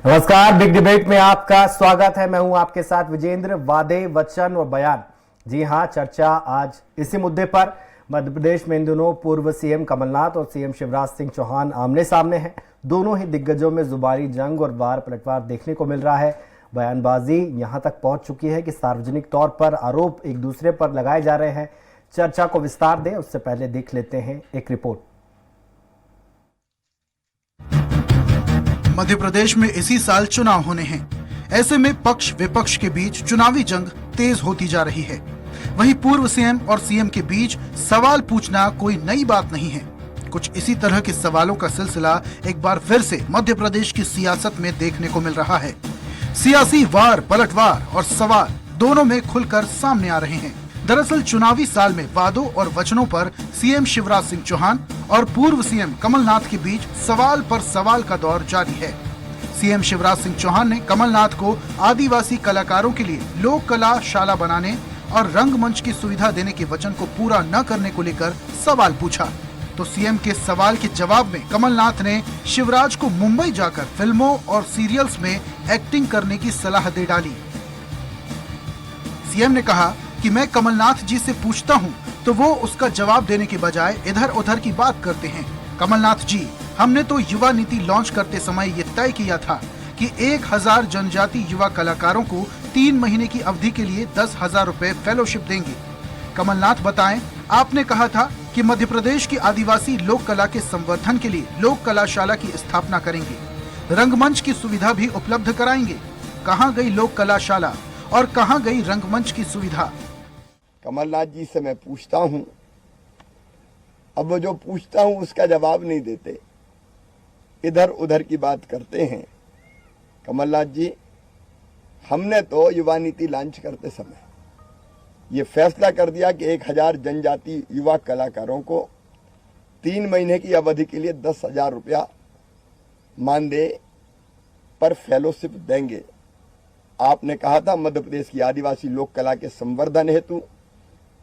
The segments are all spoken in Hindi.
नमस्कार, बिग डिबेट में आपका स्वागत है। मैं हूं आपके साथ विजेंद्र। वादे, वचन और बयान, जी हां, चर्चा आज इसी मुद्दे पर। मध्य प्रदेश में इन दिनों पूर्व सीएम कमलनाथ और सीएम शिवराज सिंह चौहान आमने सामने हैं। दोनों ही दिग्गजों में जुबानी जंग और वार पलटवार देखने को मिल रहा है। बयानबाजी यहां तक पहुंच चुकी है कि सार्वजनिक तौर पर आरोप एक दूसरे पर लगाए जा रहे हैं। चर्चा को विस्तार दें उससे पहले देख लेते हैं एक रिपोर्ट। मध्य प्रदेश में इसी साल चुनाव होने हैं। ऐसे में पक्ष विपक्ष के बीच चुनावी जंग तेज होती जा रही है। वहीं पूर्व सीएम और सीएम के बीच सवाल पूछना कोई नई बात नहीं है। कुछ इसी तरह के सवालों का सिलसिला एक बार फिर से मध्य प्रदेश की सियासत में देखने को मिल रहा है। सियासी वार पलटवार और सवाल दोनों में खुलकर सामने आ रहे हैं। दरअसल चुनावी साल में वादों और वचनों पर सीएम शिवराज सिंह चौहान और पूर्व सीएम कमलनाथ के बीच सवाल पर सवाल का दौर जारी है। सीएम शिवराज सिंह चौहान ने कमलनाथ को आदिवासी कलाकारों के लिए लोक कला शाला बनाने और रंगमंच की सुविधा देने के वचन को पूरा न करने को लेकर सवाल पूछा, तो सीएम के सवाल के जवाब में कमलनाथ ने शिवराज को मुंबई जाकर फिल्मों और सीरियल्स में एक्टिंग करने की सलाह दे डाली। सीएम ने कहा कि मैं कमलनाथ जी से पूछता हूं तो वो उसका जवाब देने के बजाय इधर उधर की बात करते हैं। कमलनाथ जी, हमने तो युवा नीति लॉन्च करते समय ये तय किया था कि 1000 जनजाति युवा कलाकारों को 3 महीने की अवधि के लिए 10,000 रुपए फेलोशिप देंगे। कमलनाथ बताएं, आपने कहा था कि मध्य प्रदेश की आदिवासी लोक कला के संवर्धन के लिए लोक कलाशाला की स्थापना करेंगे, रंगमंच की सुविधा भी उपलब्ध कराएंगे। कहाँ गई लोक कलाशाला और कहाँ गई रंगमंच की सुविधा? कमलनाथ जी से मैं पूछता हूं, अब वो जो पूछता हूं उसका जवाब नहीं देते, इधर उधर की बात करते हैं। कमलनाथ जी, हमने तो युवा नीति लॉन्च करते समय ये फैसला कर दिया कि 1000 जनजाति युवा कलाकारों को 3 महीने की अवधि के लिए 10,000 रुपया मानदेय पर फेलोशिप देंगे। आपने कहा था मध्य प्रदेश की आदिवासी लोक कला के संवर्धन हेतु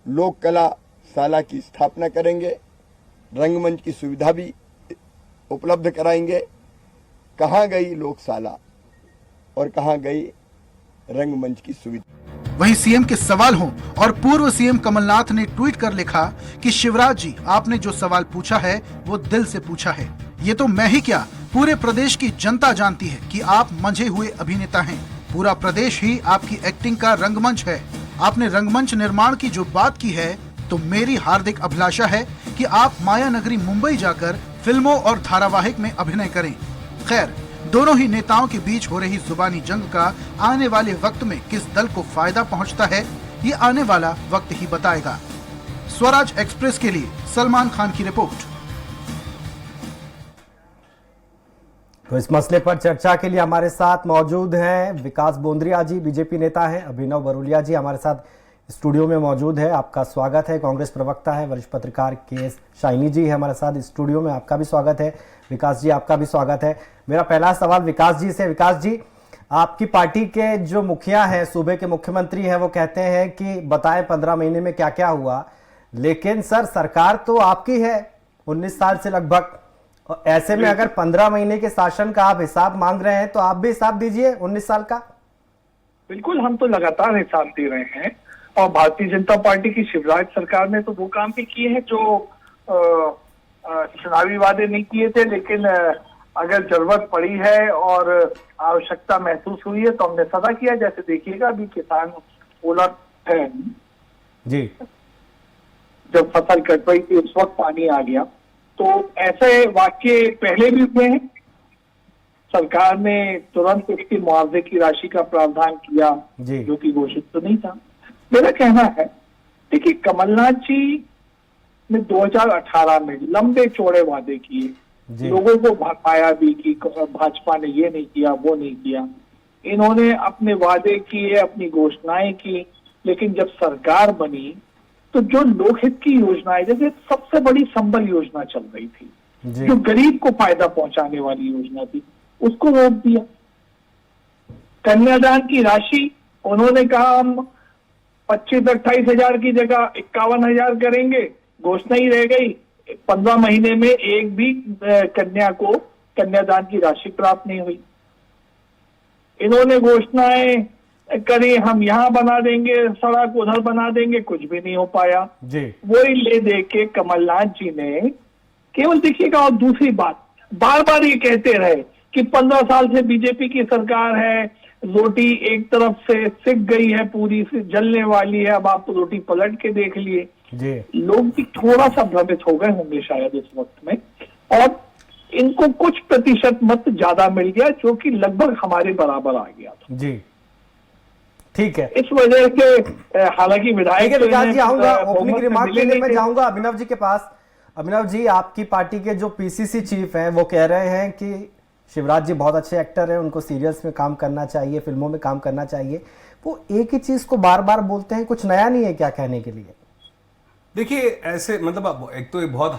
लोक कला शाला की स्थापना करेंगे, रंगमंच की सुविधा भी उपलब्ध कराएंगे। कहाँ गई लोकशाला और कहाँ गई रंगमंच की सुविधा? वहीं सीएम के सवाल हों और पूर्व सीएम कमलनाथ ने ट्वीट कर लिखा कि शिवराज जी, आपने जो सवाल पूछा है वो दिल से पूछा है। ये तो मैं ही क्या, पूरे प्रदेश की जनता जानती है कि आप मंझे हुए अभिनेता हैं। पूरा प्रदेश ही आपकी एक्टिंग का रंगमंच है। आपने रंगमंच निर्माण की जो बात की है, तो मेरी हार्दिक अभिलाषा है कि आप माया नगरी मुंबई जाकर फिल्मों और धारावाहिक में अभिनय करें। खैर, दोनों ही नेताओं के बीच हो रही जुबानी जंग का आने वाले वक्त में किस दल को फायदा पहुंचता है, ये आने वाला वक्त ही बताएगा। स्वराज एक्सप्रेस के लिए सलमान खान की रिपोर्ट। तो इस मसले पर चर्चा के लिए हमारे साथ मौजूद हैं विकास बोंद्रिया जी, बीजेपी नेता हैं। अभिनव बरूलिया जी हमारे साथ स्टूडियो में मौजूद है, आपका स्वागत है। कांग्रेस प्रवक्ता है वरिष्ठ पत्रकार के.एस. शाइनी जी है हमारे साथ स्टूडियो में, आपका भी स्वागत है। विकास जी, आपका भी स्वागत है। मेरा पहला सवाल विकास जी से। विकास जी, आपकी पार्टी के जो मुखिया हैं, सूबे के मुख्यमंत्री हैं, वो कहते हैं कि बताएं 15 महीने में क्या क्या हुआ, लेकिन सर सरकार तो आपकी है 19 साल से लगभग। और ऐसे में अगर 15 महीने के शासन का आप हिसाब मांग रहे हैं तो आप भी हिसाब दीजिए 19 साल का। बिल्कुल, हम तो लगातार हिसाब दे रहे हैं और भारतीय जनता पार्टी की शिवराज सरकार ने तो वो काम भी किए हैं जो चुनावी वादे नहीं किए थे, लेकिन अगर जरूरत पड़ी है और आवश्यकता महसूस हुई है तो हमने सदा किया। जैसे देखिएगा अभी किसान ओला है जी, जब फसल कट रही थी उस वक्त पानी आ गया, तो ऐसे वाक्य पहले भी हुए हैं। सरकार ने तुरंत उसकी मुआवजे की राशि का प्रावधान किया जो कि घोषित तो नहीं था। मेरा कहना है, देखिए कमलनाथ जी ने 2018 में लंबे चौड़े वादे किए, लोगों को भरमाया भी कि भाजपा ने ये नहीं किया वो नहीं किया। इन्होंने अपने वादे किए, अपनी घोषणाएं की, लेकिन जब सरकार बनी तो जो लोकहित की योजनाएं, जैसे सबसे बड़ी संबल योजना चल रही थी जो गरीब को फायदा पहुंचाने वाली योजना थी, उसको रोक दिया। कन्यादान की राशि उन्होंने कहा हम 25-28 हजार की जगह 51,000 करेंगे, घोषणा ही रह गई। 15 महीने में एक भी कन्या को कन्यादान की राशि प्राप्त नहीं हुई। इन्होंने घोषणाएं करी, हम यहाँ बना देंगे सड़क, उधर बना देंगे, कुछ भी नहीं हो पाया जी। वही ले दे के कमलनाथ जी ने केवल देखिएगा। और दूसरी बात, बार बार ये कहते रहे कि 15 साल से बीजेपी की सरकार है, रोटी एक तरफ से सिक गई है, पूरी से जलने वाली है, अब आप रोटी पलट के देख लिए। जी। लोग भी थोड़ा सा भ्रमित हो गए होंगे शायद इस वक्त में, और इनको कुछ प्रतिशत मत ज्यादा मिल गया, जो कि लगभग हमारे बराबर आ गया था। जी, ठीक है। इस वजह से हालांकि विधायक विकास जी, आऊंगा ओपनिंग रिमार्क के लिए, मैं जाऊंगा अभिनव जी के पास। अभिनव जी, आपकी पार्टी के जो पीसीसी चीफ हैं वो कह रहे हैं कि शिवराज जी बहुत अच्छे एक्टर हैं, उनको सीरियल्स में काम करना चाहिए, फिल्मों में काम करना चाहिए। वो एक ही चीज को बार बार बोलते हैं, कुछ नया नहीं है क्या कहने के लिए? देखिए, ऐसे मतलब एक तो ये बहुत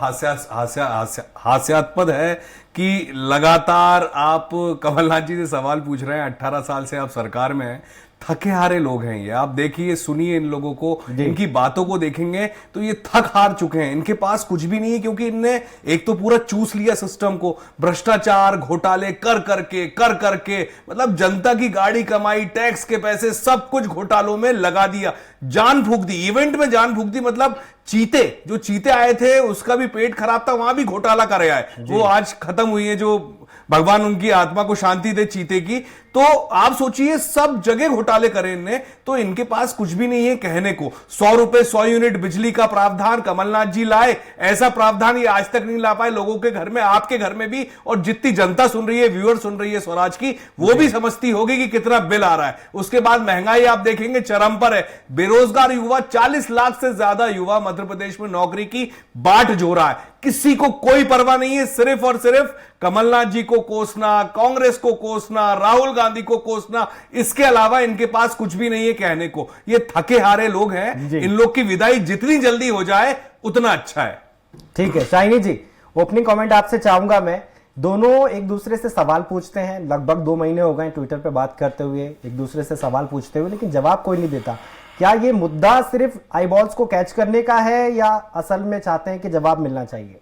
हास्यास्पद है कि लगातार आप कमलनाथ जी से सवाल पूछ रहे हैं। 18 साल से आप सरकार में हैं, थके हारे लोग हैं ये। आप देखिए, सुनिए इन लोगों को, इनकी बातों को देखेंगे तो ये थक हार चुके हैं। इनके पास कुछ भी नहीं है, क्योंकि इनने एक तो पूरा चूस लिया सिस्टम को, भ्रष्टाचार घोटाले कर करके मतलब जनता की गाड़ी कमाई, टैक्स के पैसे, सब कुछ घोटालों में लगा दिया, जान फूंक दी, इवेंट में जान फूंक दी। मतलब जो चीते आए थे उसका भी पेट खराब था, वहां भी घोटाला कर रहा है। वो आज खत्म हुई है, जो भगवान उनकी आत्मा को शांति दे चीते की। तो आप सोचिए, सब जगह घोटाले करे इनने, तो इनके पास कुछ भी नहीं है कहने को। 100 रुपए 100 यूनिट बिजली का प्रावधान कमलनाथ जी लाए, ऐसा प्रावधान ये आज तक नहीं ला पाए लोगों के घर में, आपके घर में भी। और जितनी जनता सुन रही है, व्यूअर सुन रही है स्वराज की, वो भी समझती होगी कि कितना बिल आ रहा है। उसके बाद महंगाई आप देखेंगे चरम पर है। बेरोजगार युवा, 40 लाख से ज्यादा युवा मध्य प्रदेश में नौकरी की बाट जो रहा है। किसी को कोई परवाह नहीं है, सिर्फ और सिर्फ कमलनाथ जी को कोसना, कांग्रेस को कोसना, राहुल गांधी को कोसना, इसके अलावा इनके पास कुछ भी नहीं है कहने को। ये थके हारे लोग हैं। इन लोग की विदाई जितनी जल्दी हो जाए उतना अच्छा है। ठीक है शाइनी जी, ओपनिंग कमेंट आपसे चाहूंगा मैं। दोनों एक दूसरे से सवाल पूछते हैं, लगभग 2 महीने हो गए ट्विटर पे बात करते हुए, एक दूसरे से सवाल पूछते हुए, लेकिन जवाब कोई नहीं देता। क्या ये मुद्दा सिर्फ आईबॉल्स को कैच करने का है, या असल में चाहते हैं कि जवाब मिलना चाहिए?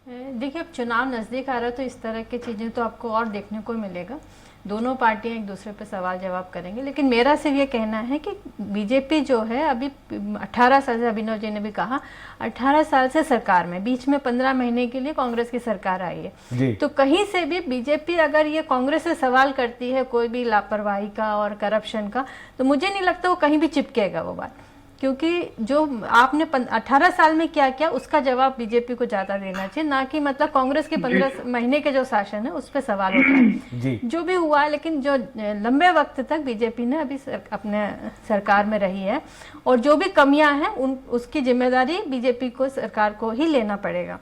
देखिए, अब चुनाव नजदीक आ रहा है तो इस तरह की चीजें तो आपको और देखने को मिलेगा। दोनों पार्टियां एक दूसरे पे सवाल जवाब करेंगे, लेकिन मेरा सिर्फ ये कहना है कि बीजेपी जो है अभी 18 साल से, अभिनव जी ने भी कहा 18 साल से सरकार में, बीच में 15 महीने के लिए कांग्रेस की सरकार आई है। तो कहीं से भी बीजेपी अगर ये कांग्रेस से सवाल करती है कोई भी लापरवाही का और करप्शन का, तो मुझे नहीं लगता वो कहीं भी चिपकेगा वो बात, क्योंकि जो आपने 18 साल में क्या किया उसका जवाब बीजेपी को ज्यादा देना चाहिए, ना कि मतलब कांग्रेस के 15 महीने के जो शासन है उस पर सवाल उठाए। जो भी हुआ, लेकिन जो लंबे वक्त तक बीजेपी ने अभी अपने सरकार में रही है, और जो भी कमियां हैं उसकी जिम्मेदारी बीजेपी को, सरकार को ही लेना पड़ेगा।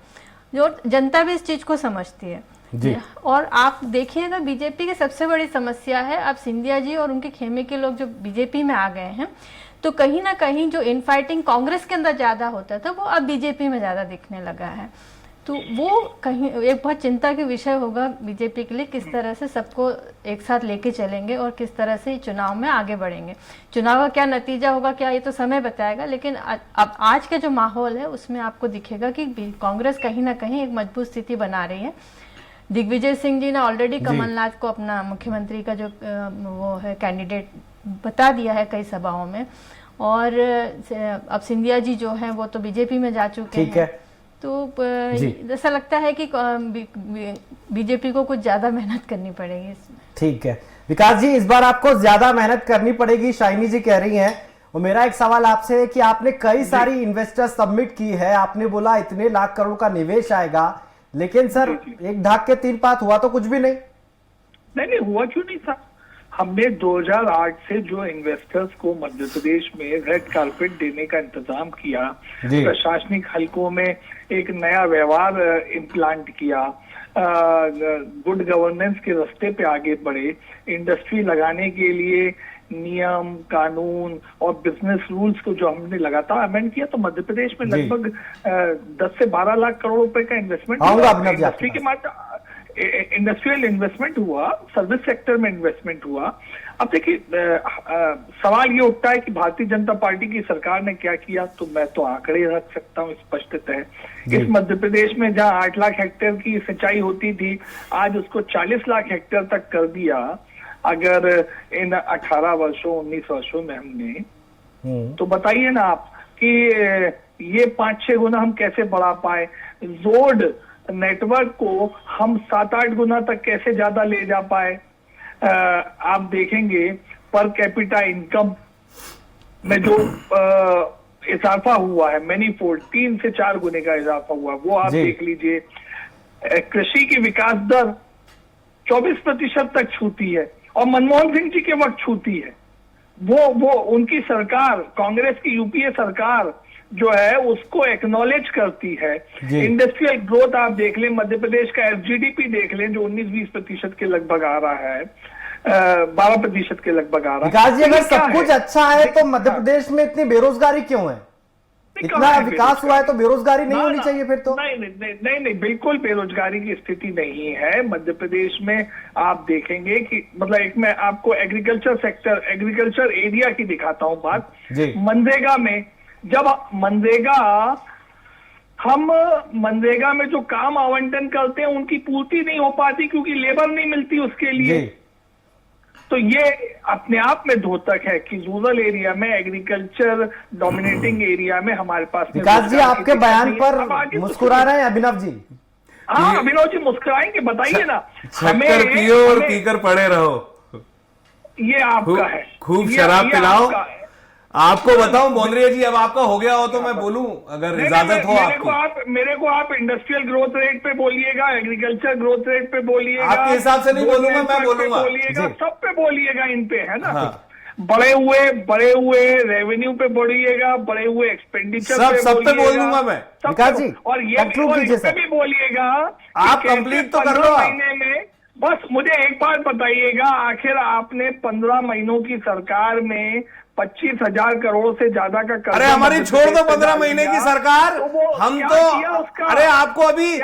जो जनता भी इस चीज को समझती है। और आप देखिएगा, बीजेपी की सबसे बड़ी समस्या है, अब सिंधिया जी और उनके खेमे के लोग जो बीजेपी में आ गए हैं, तो कहीं ना कहीं जो इनफाइटिंग कांग्रेस के अंदर ज्यादा होता था वो अब बीजेपी में ज्यादा दिखने लगा है। तो वो कहीं एक बहुत चिंता के विषय होगा बीजेपी के लिए, किस तरह से सबको एक साथ लेके चलेंगे और किस तरह से चुनाव में आगे बढ़ेंगे। चुनाव का क्या नतीजा होगा, क्या ये तो समय बताएगा, लेकिन अब आज का जो माहौल है उसमें आपको दिखेगा कि कांग्रेस कहीं ना कहीं एक मजबूत स्थिति बना रही है। दिग्विजय सिंह जी ने ऑलरेडी कमलनाथ को अपना मुख्यमंत्री का जो वो है कैंडिडेट बता दिया है कई सभाओं में, और अब सिंधिया जी जो हैं वो तो बीजेपी में जा चुके हैं। तो ऐसा लगता है कि बीजेपी को कुछ ज्यादा मेहनत करनी पड़ेगी इसमें। ठीक है विकास जी, इस बार आपको ज्यादा मेहनत करनी पड़ेगी, शाइनी जी कह रही हैं। और मेरा एक सवाल आपसे है कि आपने कई सारी इन्वेस्टर सबमिट की है, आपने बोला इतने लाख करोड़ का निवेश आएगा, लेकिन सर एक ढाक के 3 पात हुआ तो कुछ भी नहीं हुआ। क्यों नहीं था? हमने 2008 से जो इन्वेस्टर्स को मध्य प्रदेश में रेड कार्पेट देने का इंतजाम किया, प्रशासनिक हलकों में एक नया व्यवहार इम्प्लांट किया, गुड गवर्नेंस के रास्ते पे आगे बढ़े, इंडस्ट्री लगाने के लिए नियम कानून और बिजनेस रूल्स को जो हमने लगातार अमेंड किया, तो मध्य प्रदेश में लगभग 10 से 12 लाख करोड़ रुपए का इन्वेस्टमेंट इंडस्ट्री के माध्यम, इंडस्ट्रियल इन्वेस्टमेंट हुआ, सर्विस सेक्टर में इन्वेस्टमेंट हुआ। अब देखिए, सवाल ये उठता है कि भारतीय जनता पार्टी की सरकार ने क्या किया, तो मैं तो आंकड़े रख सकता हूँ स्पष्टतः। इस मध्य प्रदेश में जहां 8 लाख हेक्टेयर की सिंचाई होती थी, आज उसको 40 लाख हेक्टेयर तक कर दिया। अगर इन 18 वर्षों 19 वर्षों में हमने, तो बताइए ना आप कि ये 5-6 गुना हम कैसे बढ़ा पाए, रोड नेटवर्क को हम 7-8 गुना तक कैसे ज्यादा ले जा पाए। आप देखेंगे पर कैपिटा इनकम में जो इजाफा हुआ है, मैनीफोल्ड 3 से 4 गुने का इजाफा हुआ, वो आप देख लीजिए। कृषि की विकास दर 24% तक छूती है और मनमोहन सिंह जी के वक्त छूती है। वो उनकी सरकार, कांग्रेस की यूपीए सरकार जो है उसको एक्नॉलेज करती है। इंडस्ट्रियल ग्रोथ आप देख लें, मध्य प्रदेश का एसजीडीपी देख लें जो 19-20% के लगभग आ रहा है, 12% के लगभग आ रहा है। विकास जी, अगर सब कुछ अच्छा है तो मध्य प्रदेश में इतनी बेरोजगारी क्यों है? इतना विकास हुआ है तो बेरोजगारी नहीं होनी चाहिए फिर तो? नहीं, बिल्कुल बेरोजगारी की स्थिति नहीं है मध्य प्रदेश में। आप देखेंगे कि मतलब एक मैं आपको एग्रीकल्चर सेक्टर, एग्रीकल्चर एरिया की दिखाता हूं बात। मनरेगा में, जब मनरेगा में जो काम आवंटन करते हैं उनकी पूर्ति नहीं हो पाती क्योंकि लेबर नहीं मिलती उसके लिए। तो ये अपने आप में द्योतक है कि रूरल एरिया में, एग्रीकल्चर डोमिनेटिंग एरिया में हमारे पास। विकास जी, आपके बयान पर मुस्कुरा रहे हैं अभिनव जी? हाँ, अभिनव जी मुस्कुराएंगे, बताइए ना। हमें पियो और पीकर पड़े रहो, ये आपका है। खूब शराब पिलाओ। आपको बताऊं बोंद्रिया जी, अब आपका हो गया हो तो मैं बोलूं, अगर इजाजत हो आपको। मेरे को आप इंडस्ट्रियल ग्रोथ रेट पे बोलिएगा, एग्रीकल्चर ग्रोथ रेट पे बोलिएगा, आपके हिसाब से नहीं बोलूंगा, मैं बोलूंगा, बोलिएगा, सब पे बोलिएगा, इन पे है ना। बड़े हुए रेवेन्यू पे बोलिएगा, बड़े हुए एक्सपेंडिचर सब पे बोल दूंगा मैं। विकास जी, और ये भी बोलिएगा, आप कंप्लीट तो कर लो। महीने में बस मुझे एक बात बताइएगा, आखिर आपने 15 महीनों की सरकार में 25,000 करोड़ से ज्यादा का कर्ज। अरे हमारी छोड़ दो 15 महीने की सरकार, हम तो अरे आपको अभी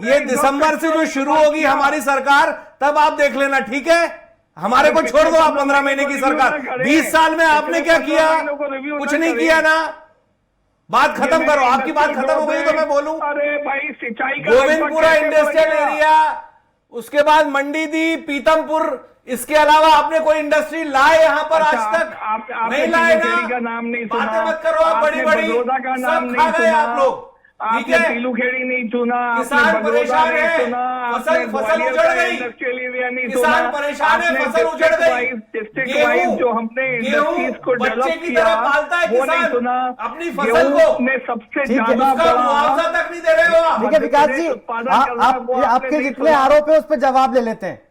ये दिसंबर से जो शुरू होगी हमारी सरकार, तब आप देख लेना, ठीक है? हमारे को छोड़ दो आप 15 महीने की सरकार। 20 साल में आपने क्या किया? कुछ नहीं किया ना। बात खत्म करो, आपकी बात खत्म हो गई तो मैं बोलूं। अरे भाई, सिंचाई का गोविंदपुरा इंडस्ट्रियल एरिया, उसके बाद मंडीदीप, पीतमपुर, इसके अलावा आपने कोई इंडस्ट्री लाए यहाँ पर आज तक? नहीं लाए ना। का नाम नहीं सुना, बातें मत करो आप बड़ी बड़ी, का नाम सब नहीं खा गए आप लोग, ठीक है? पीलूखेड़ी नहीं सुना, किसान परेशान है, फसल उजड़ गई, किसान परेशान है, फसल उजड़ गई। गेहूं जो हमने इंडस्ट्रीज को डेवलप किया पालता है वो नहीं सुना, अपनी फसल को में सबसे ज्यादा मुआवजा तक नहीं दे रहे हो आप। ठीक है विकास जी, आपके जितने आरोप है उस पर जवाब ले लेते हैं।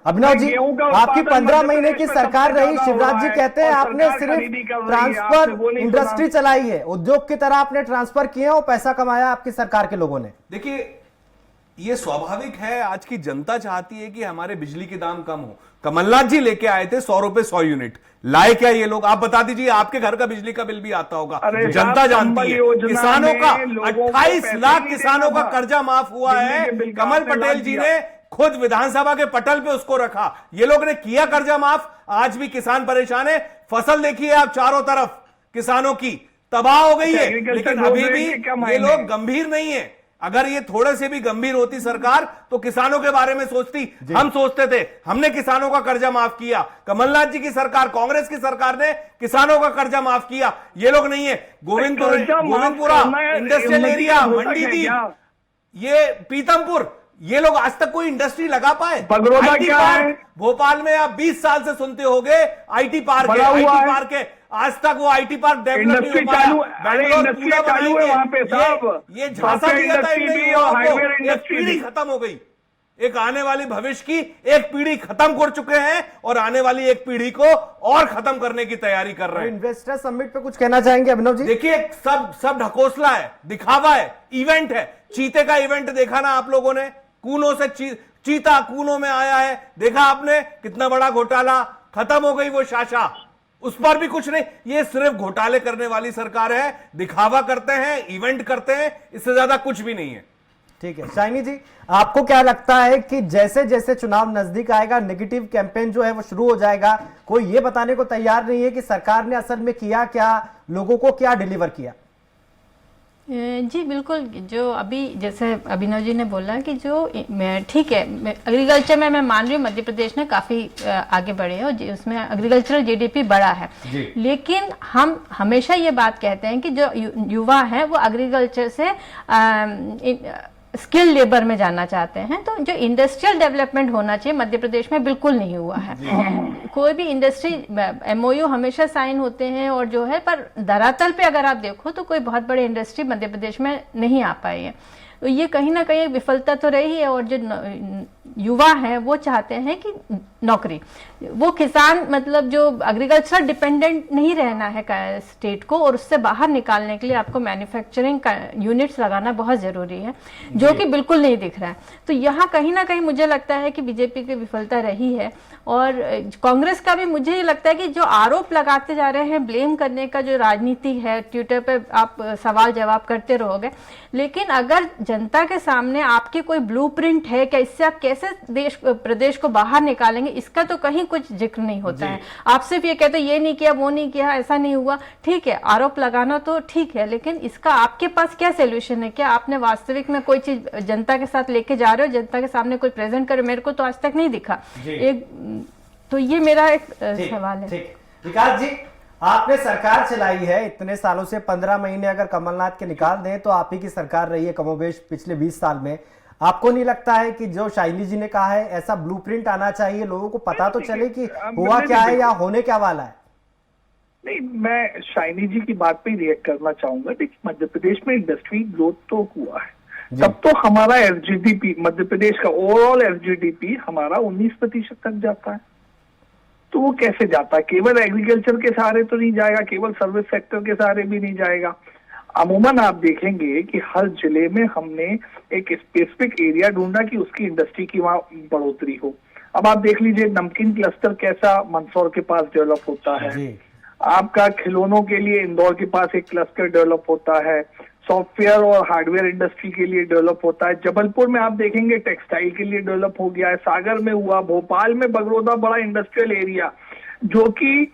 अभिनव जी, आपकी 15 महीने की सरकार रही, शिवराज जी कहते हैं आपने सिर्फ ट्रांसफर इंडस्ट्री चलाई है, उद्योग की तरह आपने ट्रांसफर किए और पैसा कमाया आपकी सरकार के लोगों ने। देखिए, ये स्वाभाविक है, आज की जनता चाहती है कि हमारे बिजली के दाम कम हो। कमलनाथ जी लेके आए थे 100 रुपए 100 यूनिट, लाए क्या ये लोग? आप बता दीजिए, आपके घर का बिजली का बिल भी आता होगा, जनता जानती है। किसानों का 28 लाख किसानों का कर्जा माफ हुआ है, कमल पटेल जी ने खुद विधानसभा के पटल पे उसको रखा। ये लोग ने किया कर्जा माफ, आज भी किसान परेशान है। फसल देखिए आप, चारों तरफ किसानों की तबाह हो गई है, लेकिन अभी भी ये लोग गंभीर नहीं है। अगर ये थोड़े से भी गंभीर होती सरकार तो किसानों के बारे में सोचती। हम सोचते थे, हमने किसानों का कर्जा माफ किया। कमलनाथ जी की सरकार, कांग्रेस की सरकार ने किसानों का कर्जा माफ किया, ये लोग नहीं है। गोविंदपुरा इंडस्ट्रियल एरिया, मंडीदीप, ये पीतमपुर, ये लोग आज तक कोई इंडस्ट्री लगा पाए? आईटी पार्क भोपाल में आप 20 साल से सुनते होंगे, आईटी पार्क है, आईटी पार्क है, आज तक वो आईटी पार्क डेवलप नहीं हो पाया। इंडस्ट्री चालू है वहां पे साहब, ये झांसा दिया था, एक पीढ़ी खत्म हो गई। एक आने वाली भविष्य की एक पीढ़ी खत्म कर चुके हैं और आने वाली एक पीढ़ी को और खत्म करने की तैयारी कर रहे हैं। इन्वेस्टर समिट पे कुछ कहना चाहेंगे अभिनव जी? देखिए, सब ढकोसला है, दिखावा है, इवेंट है। चीते का इवेंट देखा ना आप लोगों ने? कूनों से चीता कूनों में आया है, देखा आपने? कितना बड़ा घोटाला, खत्म हो गई वो शाशा, उस पर भी कुछ नहीं। ये सिर्फ घोटाले करने वाली सरकार है, दिखावा करते हैं, इवेंट करते हैं, इससे ज्यादा कुछ भी नहीं है। ठीक है शाइनी जी, आपको क्या लगता है कि जैसे जैसे चुनाव नजदीक आएगा नेगेटिव कैंपेन जो है वो शुरू हो जाएगा? कोई ये बताने को तैयार नहीं है कि सरकार ने असल में किया क्या, लोगों को क्या डिलीवर किया? जी बिल्कुल। जो अभी जैसे अभिनव जी ने बोला कि जो ठीक है, एग्रीकल्चर में मैं मान रही हूँ मध्य प्रदेश ने काफ़ी आगे बढ़े है और उसमें एग्रीकल्चरल जीडीपी बढ़ा है, लेकिन हम हमेशा ये बात कहते हैं कि जो युवा हैं वो एग्रीकल्चर से स्किल लेबर में जाना चाहते हैं, तो जो इंडस्ट्रियल डेवलपमेंट होना चाहिए मध्य प्रदेश में बिल्कुल नहीं हुआ है। कोई भी इंडस्ट्री एमओयू हमेशा साइन होते हैं और जो है, पर धरातल पे अगर आप देखो तो कोई बहुत बड़ी इंडस्ट्री मध्य प्रदेश में नहीं आ पाई है। तो ये कहीं ना कहीं विफलता तो रही है, और जो युवा हैं वो चाहते हैं कि नौकरी, वो किसान मतलब जो एग्रीकल्चर डिपेंडेंट नहीं रहना है स्टेट को, और उससे बाहर निकालने के लिए आपको मैन्युफैक्चरिंग यूनिट्स लगाना बहुत ज़रूरी है, जो कि बिल्कुल नहीं दिख रहा है। तो यहाँ कहीं ना कहीं मुझे लगता है कि बीजेपी की विफलता रही है, और कांग्रेस का भी मुझे ये लगता है कि जो आरोप लगाते जा रहे हैं, ब्लेम करने का जो राजनीति है, ट्विटर पे आप सवाल जवाब करते रहोगे, लेकिन अगर जनता के सामने आपकी कोई ब्लूप्रिंट है क्या, इससे आप कैसे प्रदेश को बाहर निकालेंगे, इसका तो कहीं कुछ जिक्र नहीं होता है। आप सिर्फ ये कहते ये नहीं किया, वो नहीं किया, ऐसा नहीं हुआ, ठीक है, आरोप लगाना तो ठीक है, लेकिन इसका आपके पास क्या सोल्यूशन है? क्या आपने वास्तविक में कोई चीज जनता के साथ लेके जा रहे हो, जनता के सामने कोई प्रेजेंट करे? मेरे को तो आज तक नहीं दिखा एक, तो ये मेरा एक सवाल है। विकास जी, आपने सरकार चलाई है इतने सालों से, 15 महीने अगर कमलनाथ के निकाल दें तो आप ही की सरकार रही है कमोबेश पिछले 20 साल में। आपको नहीं लगता है कि जो शाइनी जी ने कहा है ऐसा ब्लूप्रिंट आना चाहिए, लोगों को पता तो चले कि हुआ क्या है या होने क्या वाला है? नहीं, मैं शाइनी जी की बात पे रिएक्ट करना चाहूंगा। देखिए, मध्य प्रदेश में इंडस्ट्री ग्रोथ तो हुआ है, तब तो हमारा एसजीडीपी, मध्य प्रदेश का ओवरऑल एसजीडीपी हमारा 19% तक जाता है। तो वो कैसे जाता है? केवल एग्रीकल्चर के सहारे तो नहीं जाएगा, केवल सर्विस सेक्टर के सहारे भी नहीं जाएगा। अमूमन आप देखेंगे कि हर जिले में हमने एक स्पेसिफिक एरिया ढूंढा कि उसकी इंडस्ट्री की वहां बढ़ोतरी हो। अब आप देख लीजिए नमकीन क्लस्टर कैसा मंदसौर के पास डेवलप होता है, आपका खिलौनों के लिए इंदौर के पास एक क्लस्टर डेवलप होता है, सॉफ्टवेयर और हार्डवेयर इंडस्ट्री के लिए डेवलप होता है, जबलपुर में आप देखेंगे टेक्सटाइल के लिए डेवलप हो गया है, सागर में हुआ, भोपाल में बगरोदा बड़ा इंडस्ट्रियल एरिया जो कि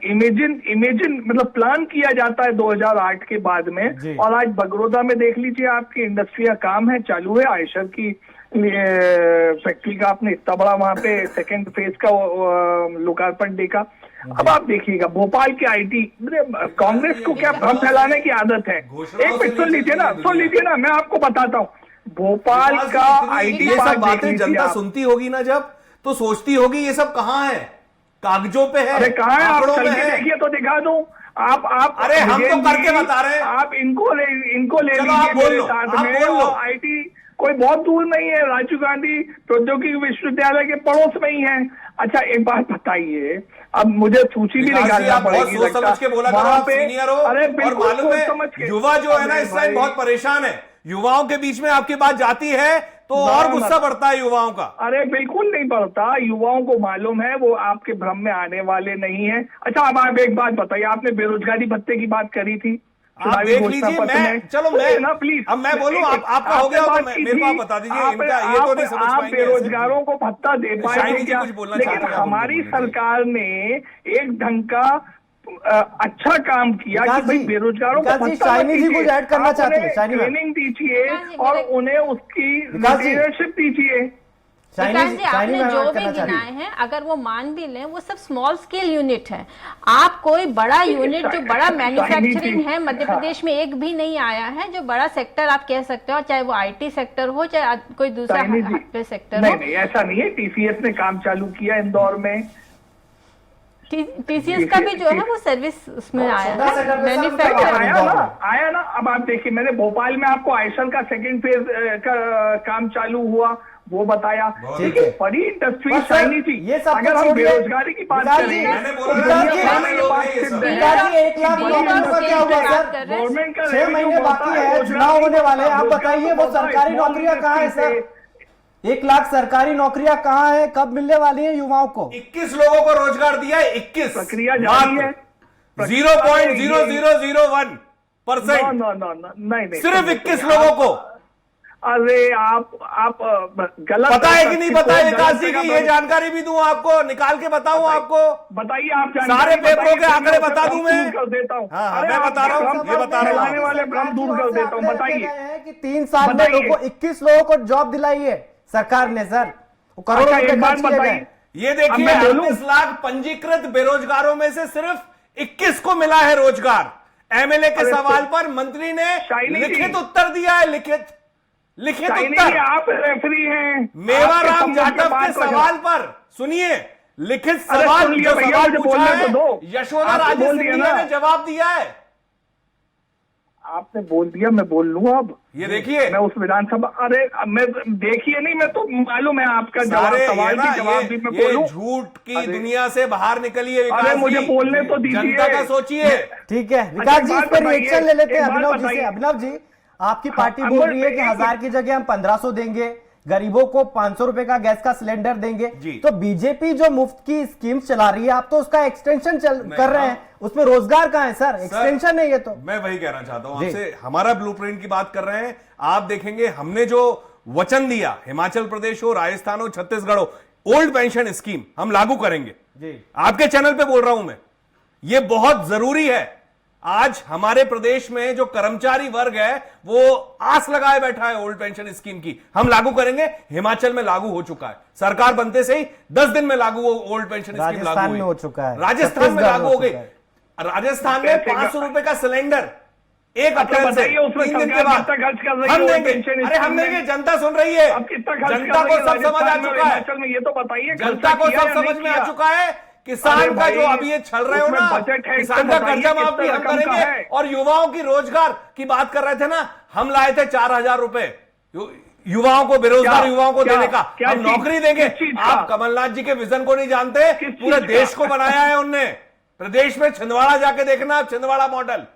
इमेजिन मतलब प्लान किया जाता है 2008 के बाद में, और आज बगरोदा में देख लीजिए आपकी इंडस्ट्री का काम है, चालू है। आयशर की फैक्ट्री का आपने इतना बड़ा वहां पे सेकेंड फेज का लोकार्पण देखा। अब आप देखिएगा भोपाल की आईटी, कांग्रेस को क्या भ्रम फैलाने की आदत है। एक मिनट सुन लीजिए ना, मैं आपको बताता हूँ भोपाल का आईटी ये सब बातें जनता सुनती होगी ना जब, तो सोचती होगी ये सब कहाँ है, कागजों पे है, अरे कहाँ है? आप चल के देखिए तो दिखा दूं। आप अरे हम तो करके बता रहे हैं, आप इनको ले लीजिए मेरे साथ में। आईटी कोई बहुत दूर नहीं है, राजीव गांधी प्रौद्योगिकी विश्वविद्यालय के पड़ोस में ही है। अच्छा एक बात बताइए, अब मुझे सूची भी निकालना पड़ेगी, सोच समझ के बोला करो, आप सीनियर हो। अरे और मालूम है युवा जो है ना इस टाइम बहुत परेशान है, युवाओं के बीच में आपकी बात जाती है तो और गुस्सा बढ़ता है युवाओं का। अरे बिल्कुल नहीं बढ़ता, युवाओं को मालूम है वो आपके भ्रम में आने वाले नहीं है। अच्छा अब आप एक बात बताइए, आपने बेरोजगारी भत्ते की बात करी थी, आप देख लीजिए। मैं ना प्लीज, अब मैं बोलूं आपका हो गया हो तो मेरे को आप बता दीजिए, इनका ये तो नहीं समझ पाएंगे। बेरोजगारों को भत्ता दे पाएंगे क्या? लेकिन हमारी सरकार ने एक ढंग का अच्छा काम किया कि भाई बेरोजगारों को ट्रेनिंग दीजिए और उन्हें उसकी लीडरशिप दीजिए। आपने जो भी गिनाए हैं अगर वो मान भी लें, वो सब स्मॉल स्केल यूनिट है। आप कोई बड़ा यूनिट जो बड़ा मैन्युफैक्चरिंग है मध्य प्रदेश में एक भी नहीं आया है, जो बड़ा सेक्टर आप कह सकते हो, चाहे वो आईटी सेक्टर हो चाहे कोई दूसरा सेक्टर हो। नहीं ऐसा नहीं है, टीसीएस ने काम चालू किया इंदौर में। टीसीएस का भी जो है वो सर्विस उसमें आया है, मैन्युफैक्चर आया ना। अब आप देखिए, मैंने भोपाल में आपको आयशर का सेकंड फेज का काम चालू हुआ वो बताया। लेकिन बड़ी इंडस्ट्री शाइनी थी। अगर हम बेरोजगारी की बात करें, गवर्नमेंट का 6 महीने बाकी है, चुनाव होने वाले हैं, आप बताइए वो सरकारी नौकरियां कहाँ है सर? 1 लाख सरकारी नौकरियां कहाँ है, कब मिलने वाली है युवाओं को? 21 लोगों को रोजगार दिया है, 21। प्रक्रिया जारी है, 0.0001%। नहीं सिर्फ 21 लोगों को। अरे आप गलत पता है कि नहीं पता है विकास जी जगह की? ये जानकारी भी दूं आपको, निकाल के बताऊं आपको? बताइए आप सारे पेपरों के आंकड़े बता दूं मैं? कर देता हूँ। हाँ, अरे मैं बता रहा हूँ, आप ये बता रहा हूँ। फैलाने वाले भ्रम दूर कर देता हूँ। बताइए कि 3 साल में बताइए। लोगों को 21 लोगों को जॉब दिलाई है सरकार ने सर, वो करोड़ों अच्छा, रुपए एक बात खर्च किए बताइए। गए। ये अब देखिए, मैं बोलूं? 38 लाख पंजीकृत बेरोजगारों में से सिर्फ 21 को मिला है रोजगार। एमएलए के अरे सवाल पर मंत्री ने शाइनी जी। लिखित उत्तर दिया है, लिखित शाइनी उत्तर। जी, आप रेफरी हैं। मेवाराम आपके समझ जाटव बात के को सवाल पर सुनिए, लिखित अरे सवाल, सुन लिया जो भैया, सवाल मुझे पूछा बोलने है, तो दो। यशोदा आपने राजे बोल दिया सिंधिया ना। ने जवाब दिया है। आपने बोल दिया, मैं बोल लूं अब? ये देखिए, मैं उस विधानसभा, अरे मैं देखिए नहीं, मैं तो मालूम है आपका जवाब, सारे सवाल ये भी जवाब भी मैं ये बोलूं। झूठ की अरे- दुनिया से बाहर निकलिए विकास अरे मुझे जी। बोलने तो दीजिए। जनता का सोचिए। ठीक है विकास जी, इस एक पर बात रिएक्शन ले लेते हैं बताइए, अभिनव एक जी बात से। बताइए। अभिनव जी, आपकी पार्टी हाँ, बोल रही है कि एक- 1000 की जगह हम 1500 देंगे, गरीबों को 500 रुपए का गैस का सिलेंडर देंगे। जी। तो बीजेपी जो मुफ्त की स्कीम चला रही है, आप तो उसका एक्सटेंशन कर रहे हैं, हाँ। उसमें रोजगार कहां है सर? एक्सटेंशन है ये तो। मैं वही कहना चाहता हूं जी। आपसे, हमारा ब्लूप्रिंट की बात कर रहे हैं। आप देखेंगे, हमने जो वचन दिया, हिमाचल प्रदेश हो, राजस्थान हो, छत्तीसगढ़ हो, ओल्ड पेंशन स्कीम हम लागू करेंगे। जी। आपके चैनल पे बोल रहा हूं मैं, ये बहुत जरूरी है। आज हमारे प्रदेश में जो कर्मचारी वर्ग है वो आस लगाए बैठा है ओल्ड पेंशन स्कीम की। हम लागू करेंगे, हिमाचल में लागू हो चुका है, सरकार बनते से ही 10 दिन में लागू ओल्ड पेंशन स्कीम लागू राजस्थान हुई। में हो चुका है, राजस्थान में छत्तीसगढ़ लागू में हो हो गई। चुका है। राजस्थान में 500 रुपए का सिलेंडर 1 अप्रैल से बताइए, उसमें 3 दिन के सरकार बाद कितना खर्च कर रही है हम ओल्ड देंगे। पेंशन अरे हम स्कीम में? देंगे, जनता सुन रही है, अब कितना खर्च जनता कर को रही है सब समझ आ राजस्थान में और चुका है, हिमाचल में? ये तो बताइए, जनता खर्चा को किया सब या समझ नहीं में आ किया? चुका है। किसान अरे का भाई, जो अभी ये चल रहे हो उसमें ना, बजट है, किसान इसको का कर्जा बताइए माफी कितना हम रकम का करेंगे। है? और युवाओं की रोजगार की बात कर रहे थे ना, हम लाए थे 4000 रुपए युवाओं को, बेरोजगार क्या? युवाओं को क्या? देने का। क्या हम चीज? नौकरी देंगे। किस चीज का? आप कमलनाथ जी के विजन को नहीं जानते, किस पूरे चीज देश का? को बनाया है उनने। प्रदेश में छिंदवाड़ा जाके देखना, आप छिंदवाड़ा मॉडल,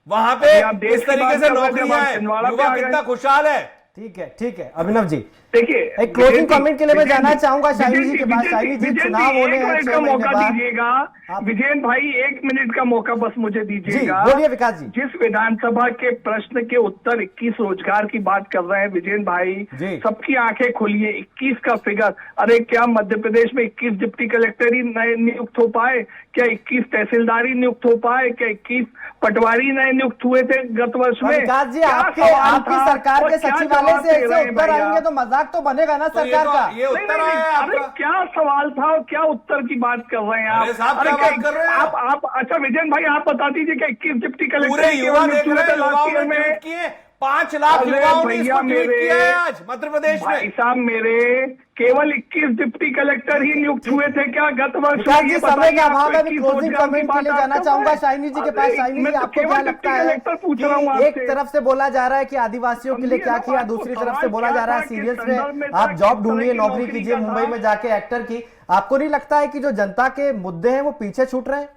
वहां पे अभी आप देश इस की तरीके बात से कर रहे थे, नौकरियां अब हैं, छिंदवाड़ा पे युवा आ गए। कितना खुशहाल है। ठीक है अभिनव जी, देखिए, एक क्लोजिंग विजय कमेंट के लिए मैं विजय जाना चाहूंगा शाइनी विजय जी के पास। विजय शाइनी जी, विजय चुनाव होने एक हैं मिनट 6 का महीने मौका बाद। दीजिएगा। आप- विजयन भाई, 1 मिनट का मौका बस मुझे दीजिएगा। जी, बोलिए विकास जी। जिस विधानसभा के प्रश्न के उत्तर 21 रोजगार की बात कर रहे हैं विजयन भाई, जी। सबकी आंखें खोलिए। 21 का फिगर, अरे क्या मध्य प्रदेश में 21 डिप्टी कलेक्टर ही नए नियुक्त हो पाए? क्या 21 तहसीलदारी नियुक्त हो पाए? क्या 21 पटवारी नए नियुक्त हुए थे गत वर्ष में? विकास जी, क्या आपके सवाल आपकी था सरकार और के क्या सचिवालय जवाब से दे रहे ऐसे हैं उत्तर भैया? आएंगे तो मजाक तो बनेगा ना तो सरकार का। ये उत्तर आया है अरे आपका। क्या सवाल था और क्या उत्तर की बात कर रहे हैं अरे आप? साहब, क्या बात कर रहे हैं आप? अच्छा विजयन भाई, आप बता दीजिए कि 21 डिप्टी कलेक्टर पूरे युवा केवल देख रहे हैं, लास्ट युवाओं ईयर ने ट्वीट में। किए, 5 लाख अरे युवाओं ने भैया इसको ट्वीट मेरे, किया है आज मध्य प्रदेश भाई में। साहब मेरे, केवल 21 डिप्टी कलेक्टर ही नियुक्त हुए थे क्या गत वर्ष विकास में? जी, ये समय बताइए, के आपको अभाव में अभी 21 क्लोजिंग रोजगार की कमेंट के बात लिए आप जाना कर चाहूंगा रहे हैं? शाइनी जी के पास। अरे, शाइनी मैं जी, तो आपको केवल क्या डिप्टी लगता है कलेक्टर पूछ रहा हूं कि एक आपसे। तरफ से बोला जा रहा है कि आदिवासियों के लिए समझिए क्या ना, किया, आपको दूसरी तरफ सवाल से बोला क्या जा रहा है था, किस सीरियल्स संदर्भ में में था, आप किस जॉब ढूंढिए, तरह की नौकरी नौकरी कीजिए का मुंबई था? में जाके एक्टर की। आपको नहीं लगता है कि जो जनता के मुद्दे हैं वो पीछे छूट रहे हैं?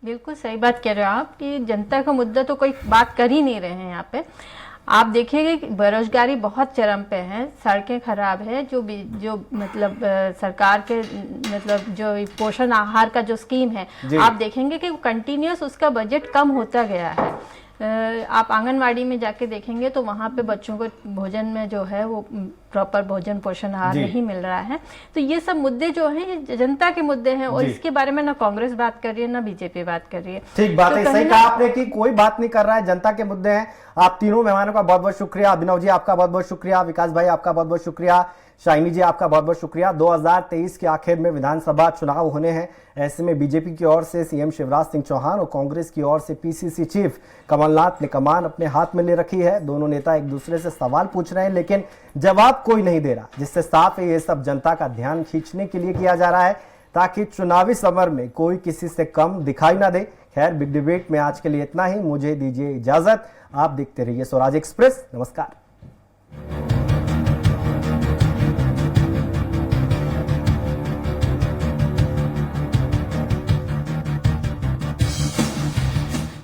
बिल्कुल सही बात कह रहे हो आप कि जनता का मुद्दा तो कोई बात कर ही नहीं रहे हैं यहाँ पे। आप देखिएगा कि बेरोजगारी बहुत चरम पे है, सड़कें खराब है, जो मतलब सरकार के मतलब जो पोषण आहार का जो स्कीम है, आप देखेंगे कि कंटिन्यूस उसका बजट कम होता गया है। आप आंगनवाड़ी में जाके देखेंगे तो वहाँ पे बच्चों को भोजन में जो है वो प्रॉपर भोजन पोषण आहार नहीं मिल रहा है। तो ये सब मुद्दे जो हैं ये जनता के मुद्दे हैं और इसके बारे में ना कांग्रेस बात कर रही है ना बीजेपी बात कर रही है। ठीक बात तो है, सही कहीं कहा ना- आपने कि कोई बात नहीं कर रहा है, जनता के मुद्दे हैं। आप तीनों मेहमानों का बहुत बहुत शुक्रिया। अभिनव जी आपका बहुत बहुत शुक्रिया, विकास भाई आपका बहुत बहुत शुक्रिया, शाइनी जी आपका बहुत बहुत शुक्रिया। 2023 के आखिर में विधानसभा चुनाव होने हैं, ऐसे में बीजेपी की ओर से सीएम शिवराज सिंह चौहान और कांग्रेस की ओर से पीसीसी चीफ कमलनाथ ने कमान अपने हाथ में ले रखी है। दोनों नेता एक दूसरे से सवाल पूछ रहे हैं लेकिन जवाब कोई नहीं दे रहा, जिससे साफ है ये सब जनता का ध्यान खींचने के लिए किया जा रहा है ताकि चुनावी समर में कोई किसी से कम दिखाई ना दे। खैर, बिग डिबेट में आज के लिए इतना ही, मुझे दीजिए इजाजत। आप देखते रहिए स्वराज एक्सप्रेस। नमस्कार।